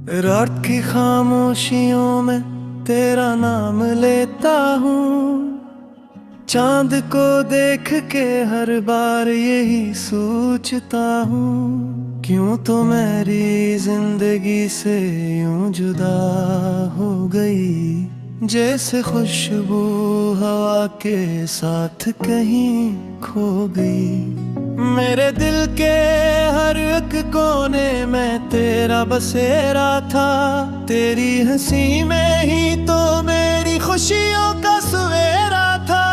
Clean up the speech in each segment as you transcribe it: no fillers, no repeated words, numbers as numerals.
रात की खामोशियों में तेरा नाम लेता हूँ। चांद को देख के हर बार यही सोचता हूँ, क्यों तो मेरी जिंदगी से यूं जुदा हो गई, जैसे खुशबू हवा के साथ कहीं खो गई। मेरे दिल के हर एक कोने में तेरा बसेरा था, तेरी हंसी में ही तो मेरी खुशियों का सवेरा था।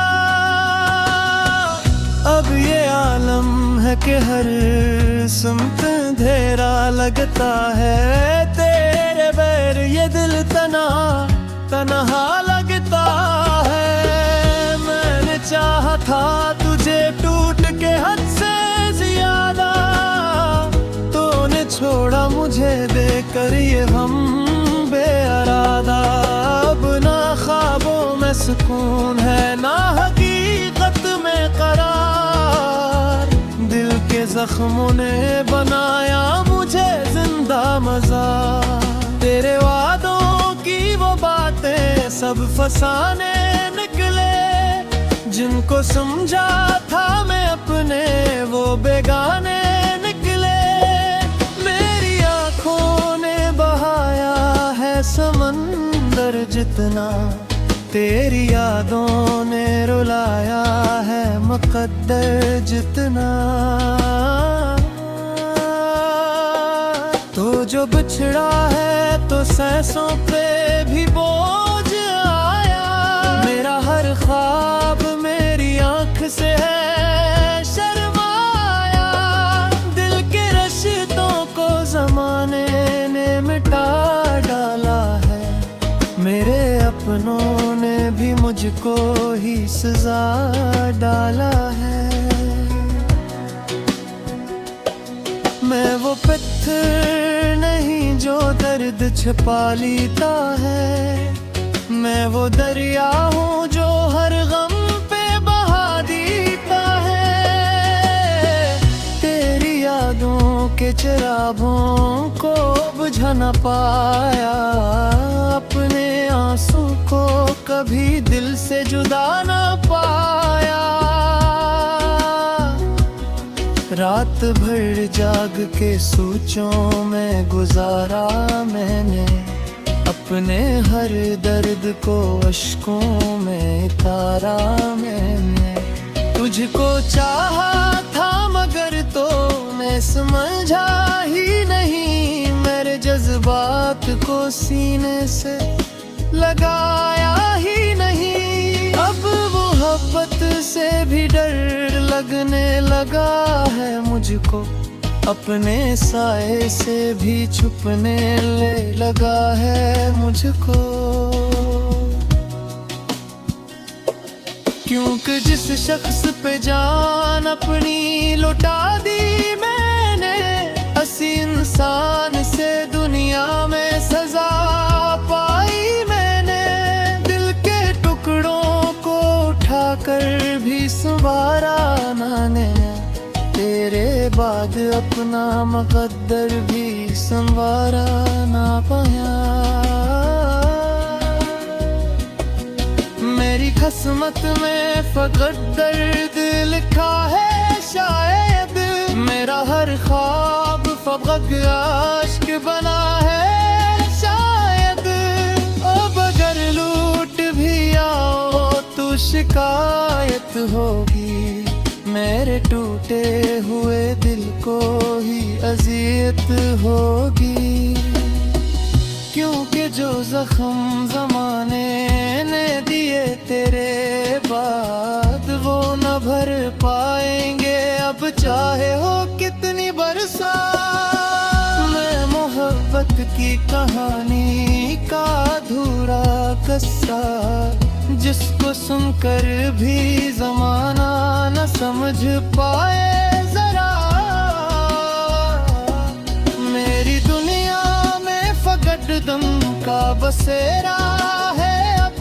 अब ये आलम है कि हर सुमत अंधेरा लगता है, तेरे बैर ये दिल तन्हा लगता है। मैंने चाहा था तुझे टूट के हद से ज्यादा, तूने छोड़ा मुझे देकर ये हम बेअरादा। अब ना ख्वाबों में सुकून है ना हकीकत में करार, दिल के जख्मों ने बनाया मुझे जिंदा मज़ार। तेरे वादों की वो बातें सब फसाने निकले, जिनको समझा था मैं अपने वो बेगाने निकले। मेरी आंखों ने बहाया है समंदर जितना, तेरी यादों ने रुलाया है मुकद्दर जितना। तो जो बिछड़ा है तो सांसों पे भी बोझ आया, मेरा हर ख्वाब मेरी आंख से है शर्माया। दिल के रिश्तों को जमाने ने मिटा डाला है, मेरे अपनों ने भी मुझको ही सजा डाला है। मैं वो पत्थर नहीं जो दर्द छिपा लेता है, मैं वो दरिया हूँ जो हर गम पे बहा देता है। तेरी यादों के चिरागों को बुझा न पाया, अपने आंसू को कभी दिल से जुदा न पाया। रात भर जाग के सोचों में गुजारा मैंने, अपने हर दर्द को अश्कों में तारा मैंने। तुझको चाहा था मगर तो मैं समझा ही नहीं, मेरे जज्बात को सीने से लगाया ही नहीं। अब मोहब्बत से भी डर लगने लगा है मुझको, अपने साए से भी छुपने लगा है मुझको। क्योंकि जिस शख्स पे जान अपनी लुटा दी मैंने, हंसी इंसान से दुनिया में सजा पाई मैंने। दिल के टुकड़ों को उठाकर भी संवारा मैंने, तेरे बाद अपना मुकद्दर भी संवारा ना पाया। मेरी किस्मत में फकत दर्द लिखा है शायद, मेरा हर ख्वाब फकत आशिक बना है शायद। अब अगर लूट भी आओ तो शिकायत होगी, मेरे टूटे हुए दिल को ही अजियत होगी। क्योंकि जो जख्म जमाने ने दिए तेरे बाद, वो न भर पाएंगे अब चाहे हो कितनी बरसात। मैं मोहब्बत की कहानी का अधूरा किस्सा, जिसको सुनकर भी जमाना न समझ पाए जरा। मेरी दुनिया में फकत दम का बसेरा है अब,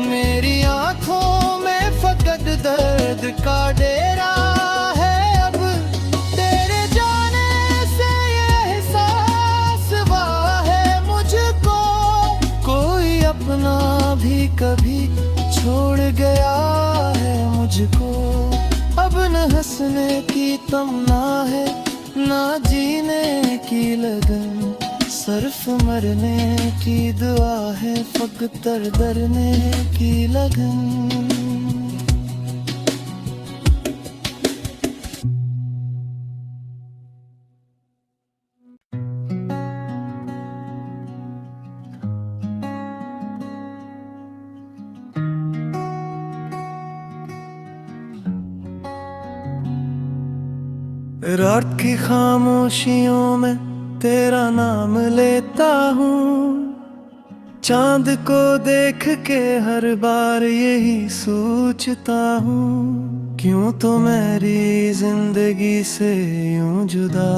मेरी आंखों में फकत दर्द का डेरा है अब। तेरे जाने से ये एहसास हुआ है भी कभी छोड़ गया है मुझको। अब न हंसने की तमन्ना है, ना जीने की लगन, सिर्फ मरने की दुआ है, फकत डरने की लगन। रात की खामोशियों में तेरा नाम लेता हूँ, चांद को देख के हर बार यही सोचता हूँ, क्यों तो मेरी जिंदगी से यूं जुदा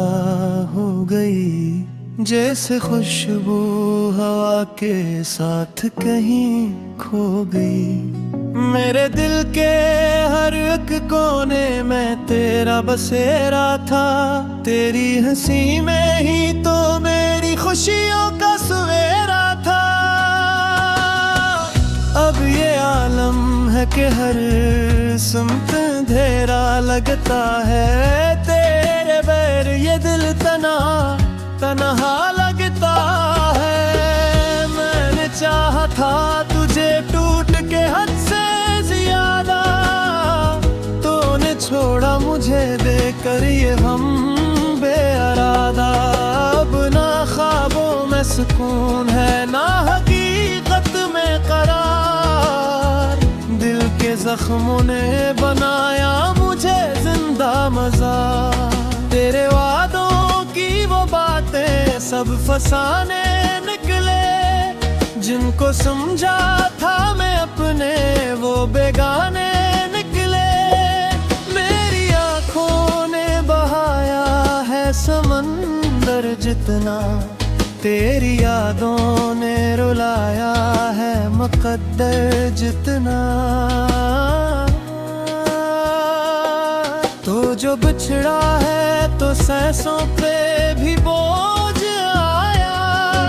हो गई, जैसे खुशबू हवा के साथ कहीं खो गई। मेरे दिल के हर एक कोने में तेरा बसेरा था, तेरी हंसी में ही तो मेरी खुशियों का सवेरा था। अब ये आलम है कि हर सुमत अंधेरा लगता है, तेरे बैर ये दिल तन्हा लगता है। मैंने चाहा था तुझे टूट के हद से ज्यादा, तूने छोड़ा मुझे देकर ये हम बेअरादा। अब ना ख्वाबों में सुकून है, ना हकीकत में करार, दिल के जख्मों ने बनाया मुझे जिंदा मज़ार। तेरे वादों की वो बातें सब फसाने निकले, जिनको समझा था मैं अपने वो बेगाने निकले। मेरी आँखों ने बहाया है समंदर जितना, तेरी यादों ने रुलाया है मुकद्दर जितना। तो जो बिछड़ा है तो सांसों पे भी बोझ आया,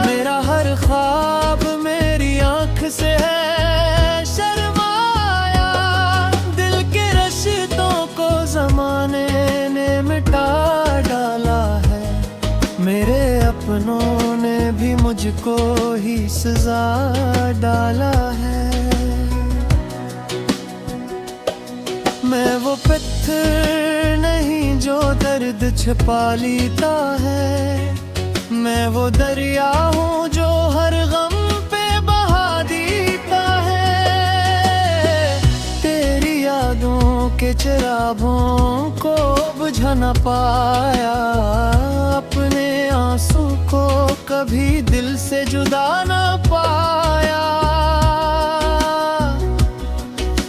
मेरा हर ख्वाब मेरी आँख से है शर्माया। दिल के रिश्तों को ज़माने ने मिटा डाला है, मेरे अपनों ने भी मुझको ही सजा डाला है। मैं वो पत्थर नहीं जो दर्द छिपा लेता है, मैं वो दरिया हूँ जो हर गम पे बहा देता है। तेरी यादों के चिरागों को बुझा न पाया, अपने आंसू को कभी दिल से जुदा न पाया।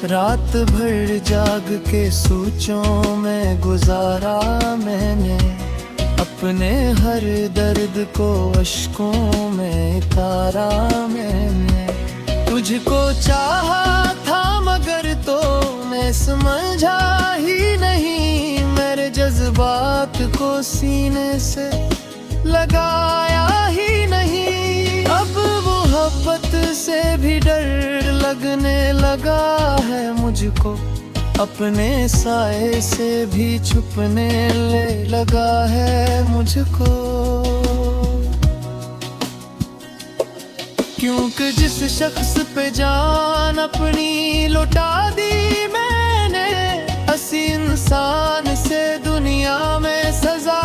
रात भर जाग के सोचों में गुजारा मैंने, अपने हर दर्द को अश्कों में उतारा मैंने। तुझको चाहा था मगर तो मैं समझा ही नहीं, मेरे जज्बात को सीने से लगाया ही नहीं। अब मोहब्बत से भी डर लगने लगा है मुझको, अपने साए से भी छुपने लगा है मुझको। क्योंकि जिस शख्स पे जान अपनी लुटा दी मैंने, हंसी इंसान से दुनिया में सजा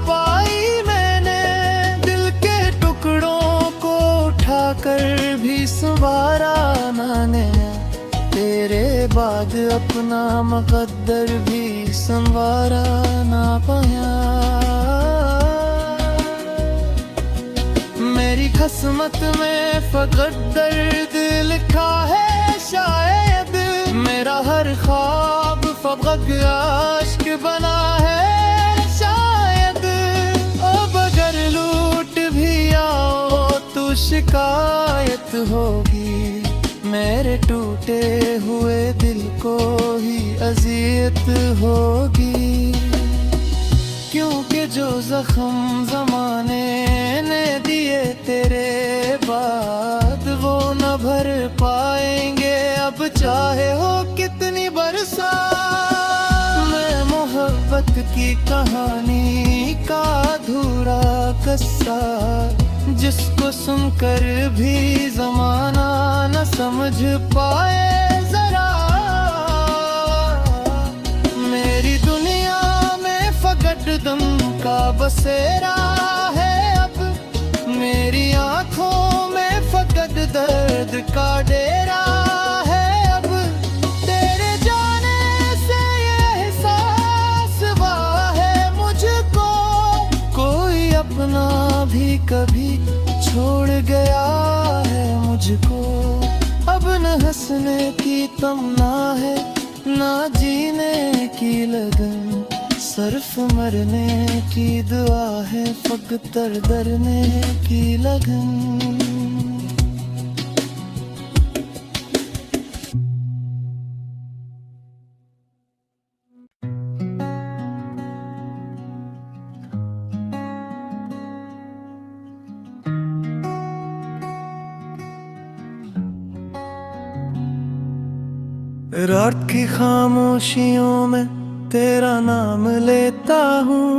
पाई मैंने। दिल के टुकड़ों को उठाकर भी संवारा मैंने, तेरे बाद अपना मुकद्दर भी संवारा ना पाया। मेरी किस्मत में फकत दर्द लिखा है शायद, मेरा हर ख्वाब फकत आशिक बना है शायद। अब अगर लूट भी आओ तो शिकायत होगी, मेरे टूटे हुए दिल को ही अजियत होगी। क्योंकि जो जख्म जमाने ने दिए तेरे बाद वो न भर पा चाहे हो कितनी बरसात। मैं मोहब्बत की कहानी का अधूरा किस्सा, जिसको सुनकर भी जमाना न समझ पाए जरा। मेरी दुनिया में फकट दम का बसेरा है अब, मेरी आंखों में फकट दर्द का डेरा है अब। तेरे जाने से ये एहसास हुआ है मुझको, कोई अपना भी कभी छोड़ गया है मुझको। अब न हंसने की तमन्ना है, ना जीने की लगन, सिर्फ मरने की दुआ है, फकत डरने की लगन। रात की खामोशियों में तेरा नाम लेता हूँ,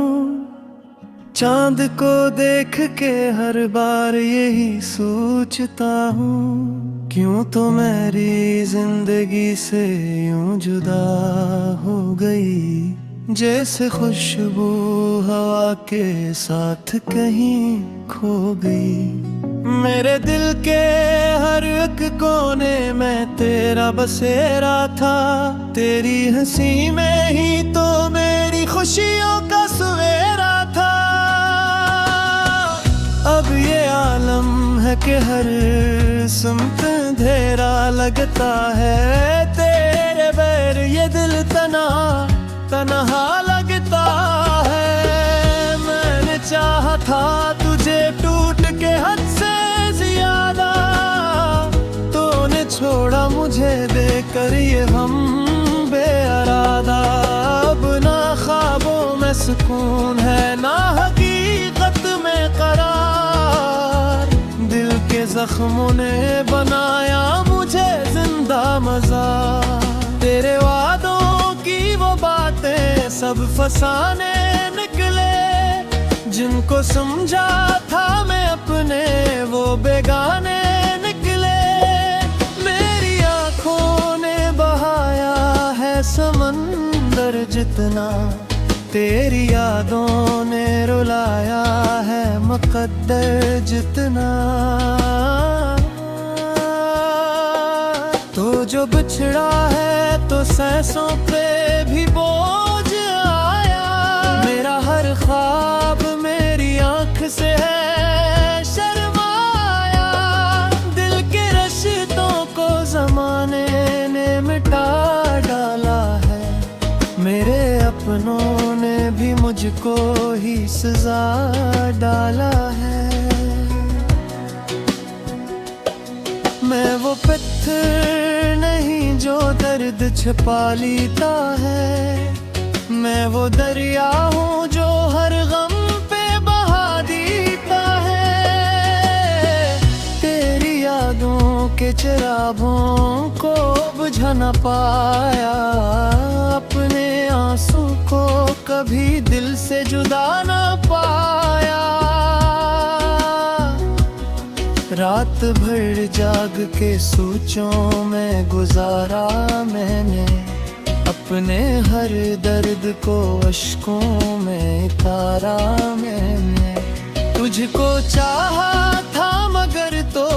चांद को देख के हर बार यही सोचता हूँ। क्यों तो मेरी जिंदगी से यूं जुदा हो गई, जैसे खुशबू हवा के साथ कहीं खो गई। मेरे दिल के हर एक कोने में तेरा बसेरा था, तेरी हंसी में ही तो मेरी खुशियों का सवेरा था। अब ये आलम है कि हर सुमत अंधेरा लगता है, तेरे बैर ये दिल तन्हा लगता है। मैंने चाहा था तुझे टूट के हद से ज्यादा, तूने छोड़ा मुझे देकर ये हम बेअरादा। अब ना ख्वाबों में सुकून है, ना हकीकत में करार, दिल के जख्मों ने बनाया मुझे जिंदा मज़ार। तेरे वादों की वो बातें सब फसाने निकले, जिनको समझा था मैं अपने वो बेगाने निकले। मेरी आंखों ने बहाया है समंदर जितना, तेरी यादों ने रुलाया है मुकद्दर जितना। तो जो बिछड़ा है तो सांसों पे भी बोझ आया, मेरा हर ख्वाब मेरी आंख से है शर्माया। दिल के रिश्तों को जमाने ने मिटा डाला है, मेरे अपनों ने भी मुझको ही सजा डाला है। मैं वो पत्थर नहीं जो दर्द छिपा लेता है, मैं वो दरिया हूँ जो हर गम पे बहा देता है। तेरी यादों के चिरागों को बुझा न पाया, अपने आंसू को कभी दिल से जुदा न पाया। रात भर जाग के सोचों में गुजारा मैंने, अपने हर दर्द को अश्कों में उतारा मैंने। तुझको चाहा था मगर तो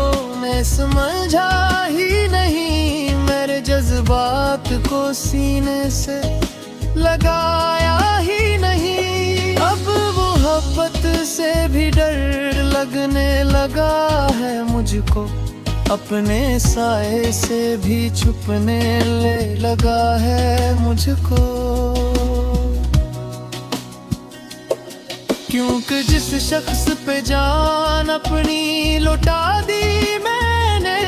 मैं समझा ही नहीं, मेरे जज्बात को सीने से लगाया ही नहीं। अब मोहब्बत से भी डर लगने लगा है मुझको, अपने साए से भी छुपने ले लगा है मुझको। क्योंकि जिस शख्स पे जान अपनी लुटा दी मैंने,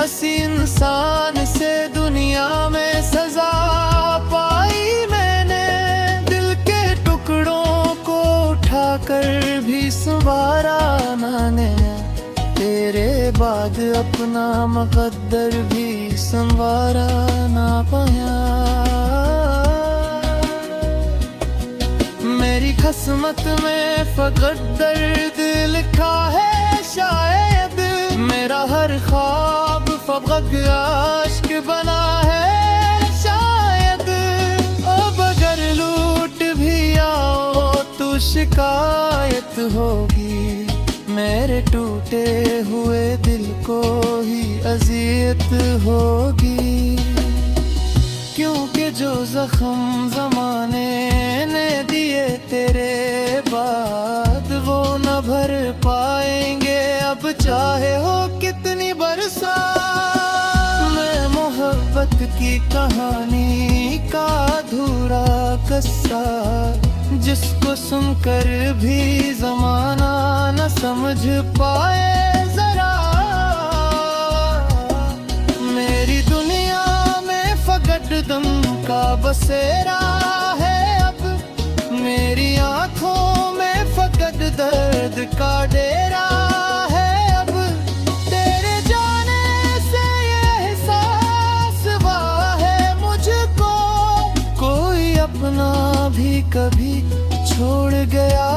हंसी इंसान से दुनिया में सजा पाई मैंने। दिल के टुकड़ों को उठाकर भी संवारा मैंने, तेरे बाद अपने अपना मुकद्दर भी संवारा ना पाया। मेरी किस्मत में फकत दर्द लिखा है शायद, मेरा हर ख्वाब फकत आशिक बना है शायद। अब अगर लूट भी आओ तो शिकायत होगी, मेरे टूटे हुए दिल को ही अजियत होगी। क्योंकि जो जख्म जमाने ने दिए तेरे बाद वो न भर पाएंगे अब चाहे हो कितनी बरसात। मैं मोहब्बत की कहानी का अधूरा किस्सा, जिसको सुनकर भी जमाना न समझ पाए जरा। मेरी दुनिया में फकत दम का बसेरा है अब, मेरी आंखों में फकत दर्द का डेरा है अब। तेरे जाने से ये एहसास हुआ है मुझको, कोई अपना भी कभी छोड़ गया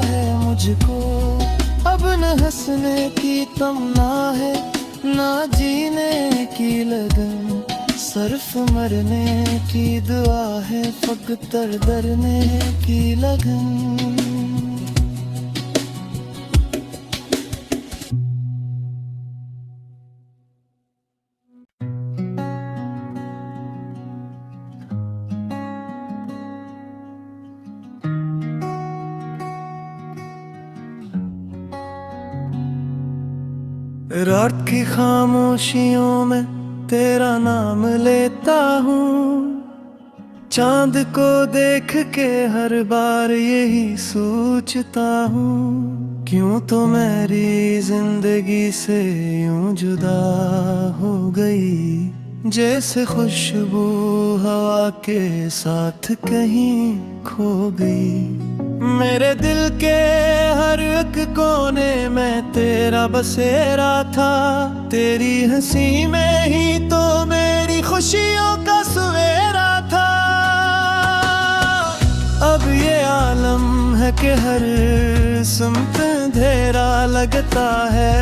है मुझको। अब न हंसने की तमन्ना है ना जीने की लगन, सिर्फ मरने की दुआ है फकत डरने की लगन। रात की खामोशियों में तेरा नाम लेता हूँ, चांद को देख के हर बार यही सोचता हूँ। क्यों तो मेरी जिंदगी से यूं जुदा हो गई, जैसे खुशबू हवा के साथ कहीं खो गई। मेरे दिल के हर एक कोने में तेरा बसेरा था, तेरी हंसी में ही तो मेरी खुशियों का सवेरा था। अब ये आलम है कि हर सुमत अंधेरा लगता है,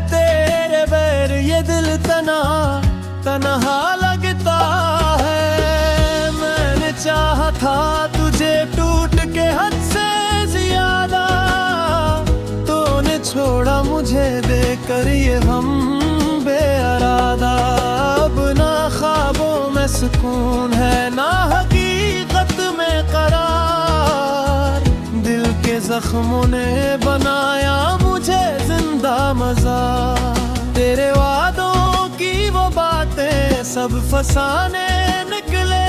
तेरे बैर ये दिल तन्हा लगता है। मैंने चाहा था तुझे टूट के हद से ज्यादा, तूने छोड़ा मुझे देकर ये हम बेअरादा। अब ना ख्वाबों में सुकून है ना हकीकत में करार, दिल के जख्मों ने बनाया मुझे जिंदा मज़ार। तेरे वादों की वो बातें सब फसाने निकले,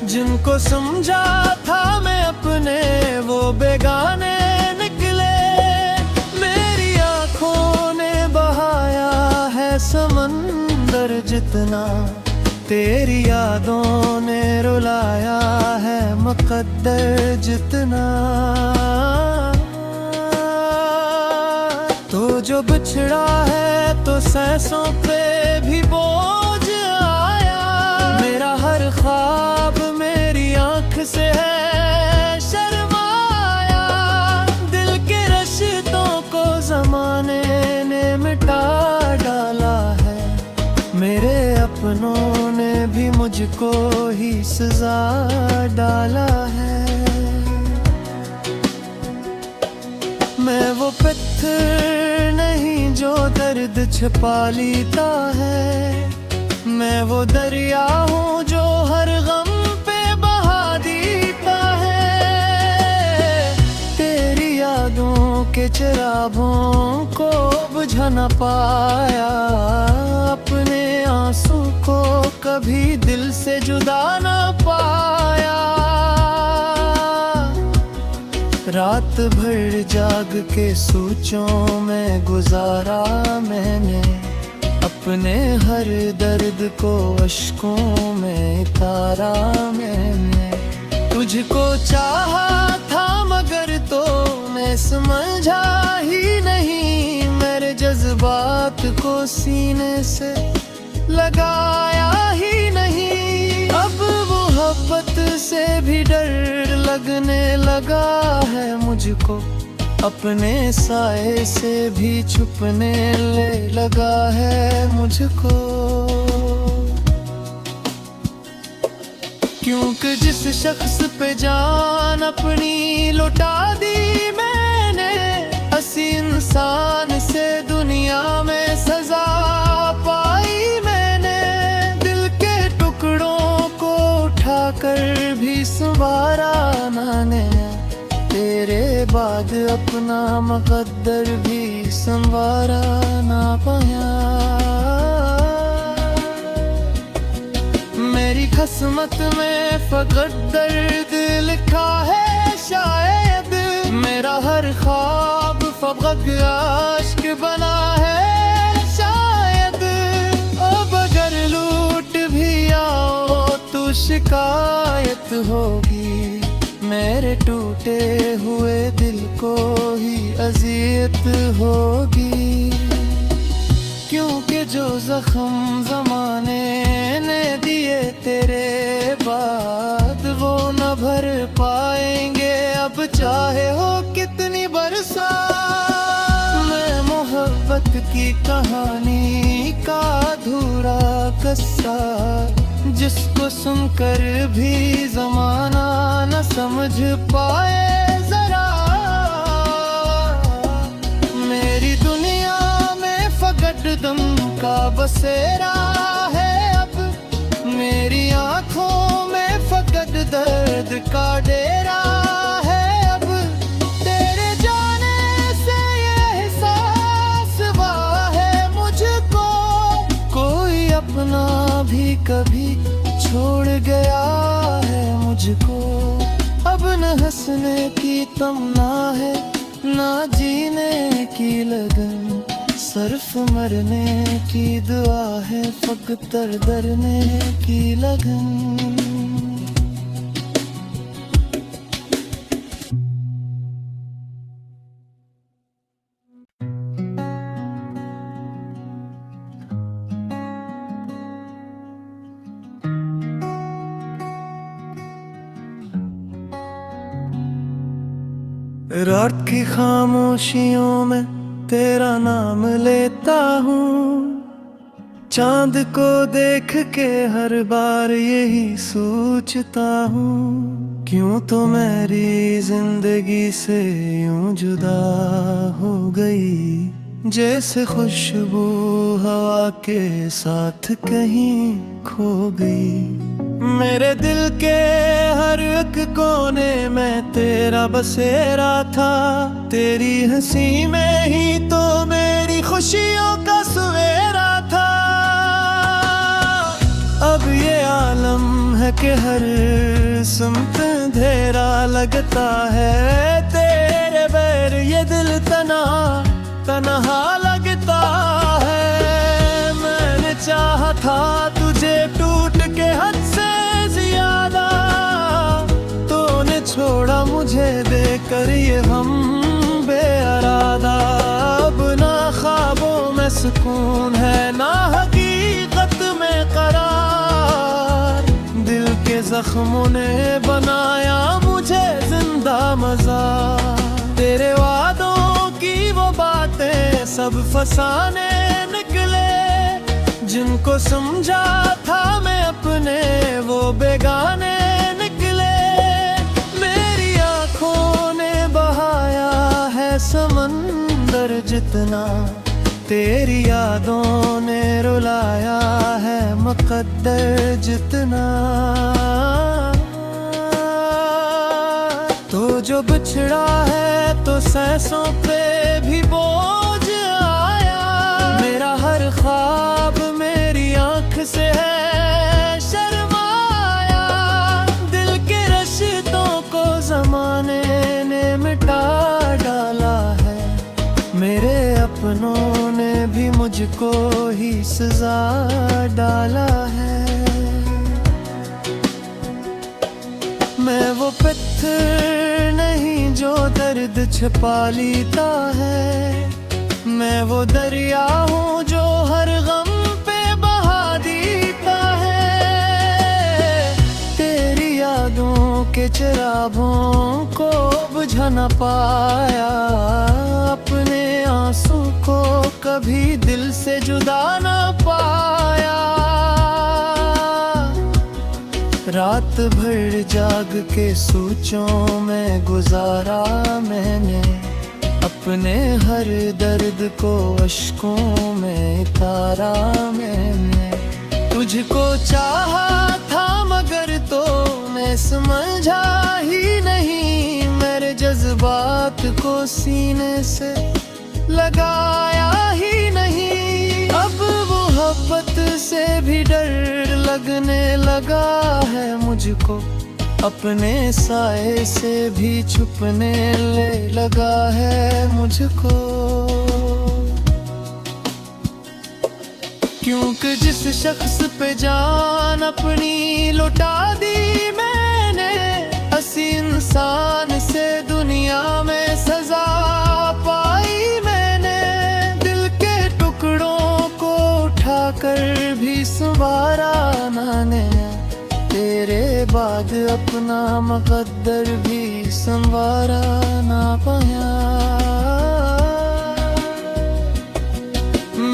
जिनको समझा था मैं अपने वो बेगाने निकले। मेरी आंखों ने बहाया है समंदर जितना, तेरी यादों ने रुलाया है मुकद्दर जितना। तो जो बिछड़ा है तो सांसों पे भी बोझ आया, मेरा हर ख्वाब मेरी आंख से है शर्माया। दिल के रिश्तों को जमाने ने मिटा डाला है, मेरे अपनों ने भी मुझको ही सजा डाला है। मैं वो पत्थर नहीं जो दर्द छिपा लेता है, मैं वो दरिया हूँ जो हर गम पे बहा देता है। तेरी यादों के चिरागों को बुझा न पाया, अपने आंसू को कभी दिल से जुदा न पाया। रात भर जाग के सोचों में गुजारा मैंने, अपने हर दर्द को अश्कों में तारा मैंने। तुझको चाहा था मगर तो मैं समझा ही नहीं, मेरे जज्बा बात को सीने से लगाया ही नहीं। अब मोहब्बत से भी डर लगने लगा है मुझको, अपने साए से भी छुपने ले लगा है मुझको। क्योंकि जिस शख्स पे जान अपनी लुटा दी मैंने, हंसी इंसान से दुनिया में सजा पाई मैंने। दिल के टुकड़ों को उठाकर भी संवारा मैंने, तेरे बाद अपना मुकद्दर भी संवारा ना पाया। मेरी किस्मत में फकत दर्द लिखा है शायद, मेरा हर ख्वाब फकत आशिक बना है शायद। अब अगर लूट भी आओ तो शिकायत होगी, मेरे टूटे हुए दिल को ही अजियत होगी। क्योंकि जो जख्म ज़माने ने दिए तेरे बाद, वो न भर पाएंगे अब चाहे हो कितनी बरसात। मैं मोहब्बत की कहानी का अधूरा किस्सा, जिसको सुनकर भी ज़माना न समझ पाए जरा। मेरी दुनिया में फकत दम का बसेरा है अब, मेरी आँखों में फकत दर्द का डेरा है अब। तेरे जाने से ये एहसास हुआ है मुझको, कोई अपना भी कभी छोड़ गया है मुझको। अब न हंसने की तमन्ना है, ना जीने की लगन, सिर्फ मरने की दुआ है, फकत डरने की लगन। रात की खामोशियों में तेरा नाम लेता हूँ, चांद को देख के हर बार यही सोचता हूँ। क्यों तो मेरी जिंदगी से यूं जुदा हो गई, जैसे खुशबू हवा के साथ कहीं खो गई। मेरे दिल के हर एक कोने में तेरा बसेरा था, तेरी हंसी में ही तो मेरी खुशियों का सवेरा था। अब ये आलम है कि हर सुमत अंधेरा लगता है, तेरे बैर ये दिल तन्हा लगता है। मैंने चाहा था तुझे टूट के हद से ज्यादा, तूने छोड़ा मुझे देकर ये हम बेअरादा। अब ना ख्वाबों में सुकून है, ना हकीकत में करार, दिल के जख्मों ने बनाया मुझे जिंदा मज़ार। तेरे वादों की वो बातें सब फसाने निकले, जिनको समझा था मैं अपने वो बेगाने निकले। मेरी आँखों ने बहाया है समंदर जितना, तेरी यादों ने रुलाया है मुकद्दर जितना। तो जो बिछड़ा है तो सांसों पे भी बोझ आया, मेरा हर ख्वाब मेरी आँख से है शर्माया। दिल के रिश्तों को ज़माने ने मिटा डाला है, मेरे अपनों ने भी मुझको ही सजा डाला है। मैं वो पत्थर नहीं जो दर्द छिपा लेता है, मैं वो दरिया हूँ जो हर गम पे बहा देता है। तेरी यादों के चिरागों को बुझा न पाया, अपने आंसू को कभी दिल से जुदा न पाया। रात भर जाग के सोचों में गुजारा मैंने, अपने हर दर्द को अश्कों में तारा मैंने। तुझको चाहा था मगर तो मैं समझा ही नहीं, मेरे जज्बात को सीने से लगाया ही नहीं। अब मोहब्बत से भी डर लगने लगा है मुझको, अपने साए से भी छुपने ले लगा है मुझको। क्योंकि जिस शख्स पे जान अपनी लुटा दी मैंने, हंसी इंसान से दुनिया में सजा पाई मैंने। दिल के टुकड़ों को उठाकर भी संवारा मैंने, तेरे बाद अपना मुकद्दर भी संवारा ना पाया।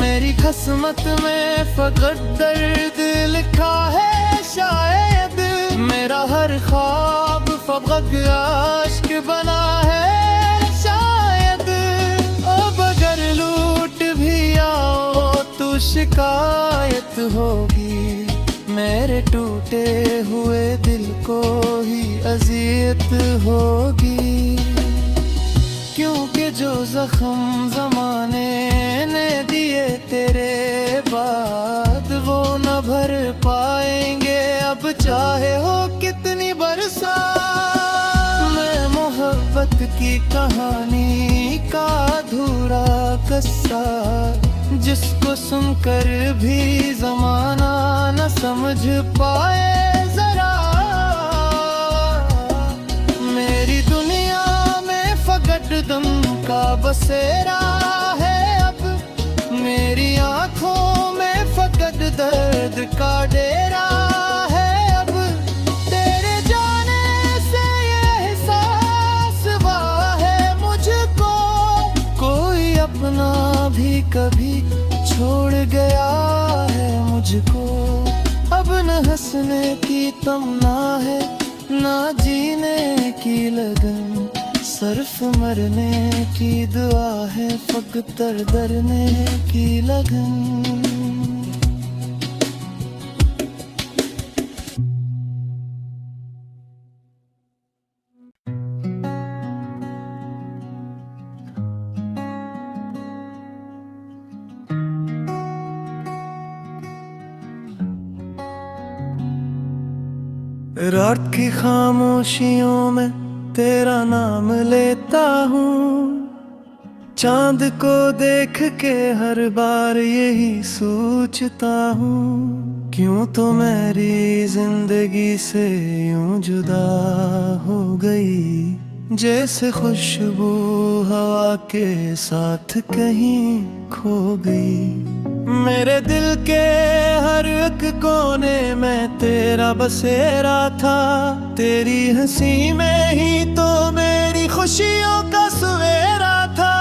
मेरी किस्मत में फकत दर्द लिखा है शायद, मेरा हर ख्वाब फकत आशिक बना है शायद। अब अगर लूट भी आओ तो शिकायत होगी, मेरे टूटे हुए दिल को ही अजियत होगी। क्योंकि जो जख्म जमाने ने दिए तेरे बाद, वो न भर पाएंगे अब चाहे हो कितनी बरसात। मैं मोहब्बत की कहानी का अधूरा किस्सा, जिसको सुनकर भी जमाना न समझ पाए जरा। मेरी दुनिया में फकत दम का बसेरा है अब, मेरी आंखों में फकत दर्द का डेरा है अब। तेरे जाने से ये एहसास हुआ है मुझको, कोई अपना भी कभी छोड़ गया है मुझको। अब न हंसने की तमन्ना है, ना जीने की लगन, सिर्फ मरने की दुआ है, फकत डरने की लगन। रात की खामोशियों में तेरा नाम लेता हूँ, चांद को देख के हर बार यही सोचता हूँ। क्यों तो मेरी जिंदगी से यूं जुदा हो गई, जैसे खुशबू हवा के साथ कहीं खो गई। मेरे दिल के हर एक कोने में तेरा बसेरा था, तेरी हंसी में ही तो मेरी खुशियों का सवेरा था।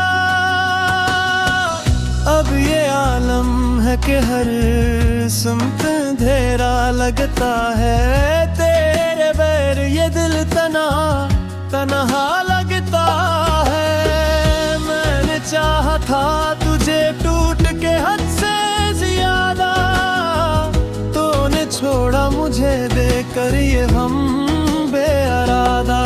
अब ये आलम है कि हर सुमत अंधेरा लगता है, तेरे बैर ये दिल तन्हा लगता है। मैंने चाहा था तुझे टूट के हद से ज्यादा, तूने छोड़ा मुझे देकर ये हम बेअरादा।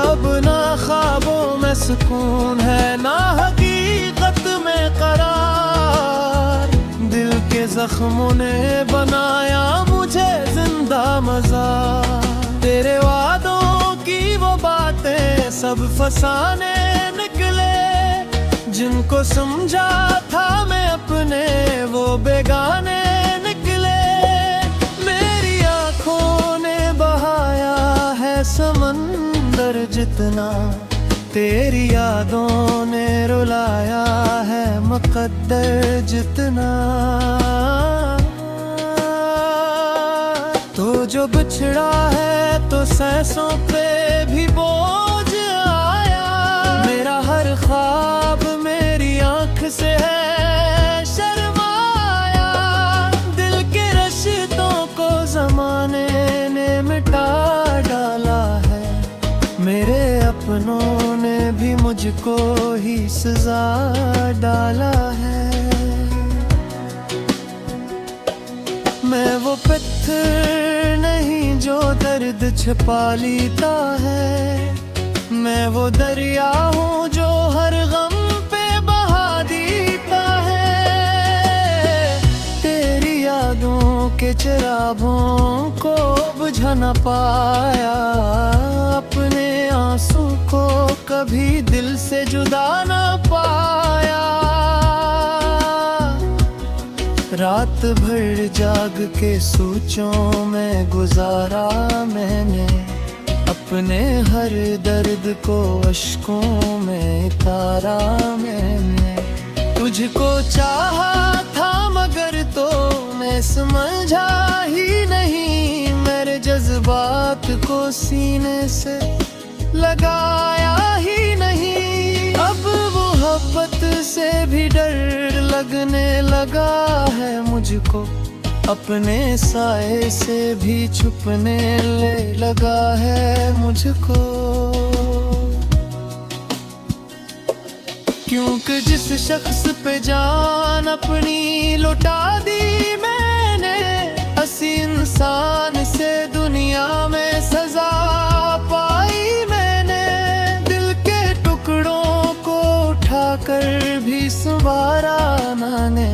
अब ना ख्वाबों में सुकून है ना हकीकत में करार, दिल के जख्मों ने बनाया मुझे जिंदा मज़ार। तेरे वादों की वो बातें सब फसाने निकले, जिनको समझा था मैं अपने वो बेगाने निकले। मेरी आँखों ने बहाया है समंदर जितना, तेरी यादों ने रुलाया है मुकद्दर जितना, तो जो बिछड़ा है तो सांसों पे भी बोझ आया। मेरा हर ख्वाब मेरी आंख से है शर्माया, दिल के रिश्तों को जमाने ने मिटा डाला है, मेरे अपनों ने भी मुझको ही सजा डाला है। मैं वो पत्थर नहीं जो दर्द छिपा लेता है, मैं वो दरिया हूँ जो हर गम पे बहा देता है। तेरी यादों के चिरागों को बुझा न पाया, अपने आंसू को कभी दिल से जुदा न पाया। रात भर जाग के सोचों में गुजारा मैंने, अपने हर दर्द को अश्कों में तारा मैंने। तुझको चाहा था मगर तो मैं समझा ही नहीं, मेरे जज्बात को सीने से लगाया ही नहीं। अब मोहब्बत से भी डर लगने लगा है मुझको, अपने साए से भी छुपने ले लगा है मुझको। क्योंकि जिस शख्स पे जान अपनी लुटा दी मैंने, हंसी इंसान से दुनिया में सजा पाई मैंने। दिल के टुकड़ों को उठाकर भी संवारा मैंने,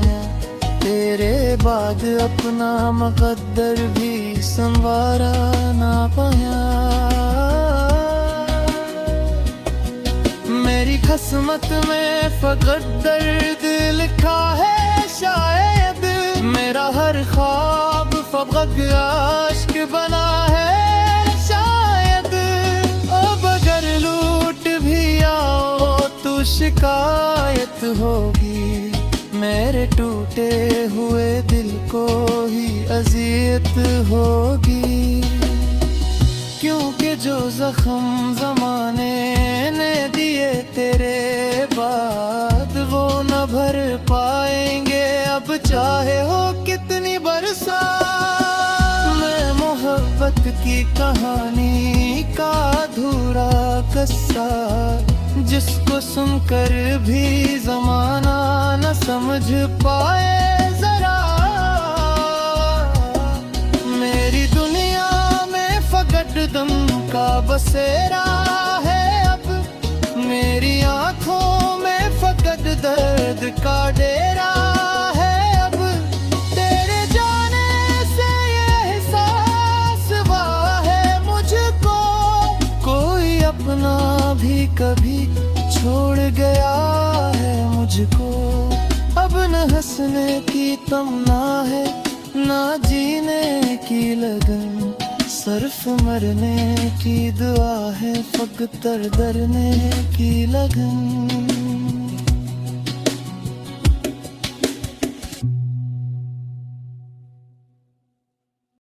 तेरे बाद अपना मुकद्दर भी संवारा ना पाया। मेरी किस्मत में फकत दर्द लिखा है शायद, मेरा हर ख्वाब फकत आशिक बना है शायद। अब अगर लूट भी आओ तो शिकायत होगी, मेरे टूटे हुए दिल को ही अजियत होगी। क्योंकि जो जख्म जमाने ने दिए तेरे बाद, वो न भर पाएंगे अब चाहे हो कितनी बरसात। मैं मोहब्बत की कहानी का अधूरा किस्सा, जिसको सुनकर भी जमाना न समझ पाए जरा। मेरी दुनिया में फकत दम का बसेरा है अब, मेरी आंखों में फकत दर्द का डेरा है अब। तेरे जाने से ये एहसास हुआ है मुझको, कोई अपना भी कभी छोड़ गया है मुझको। अब न हंसने की तमन्ना है, ना जीने की लगन, सिर्फ मरने की दुआ है, फकत दरने की लगन।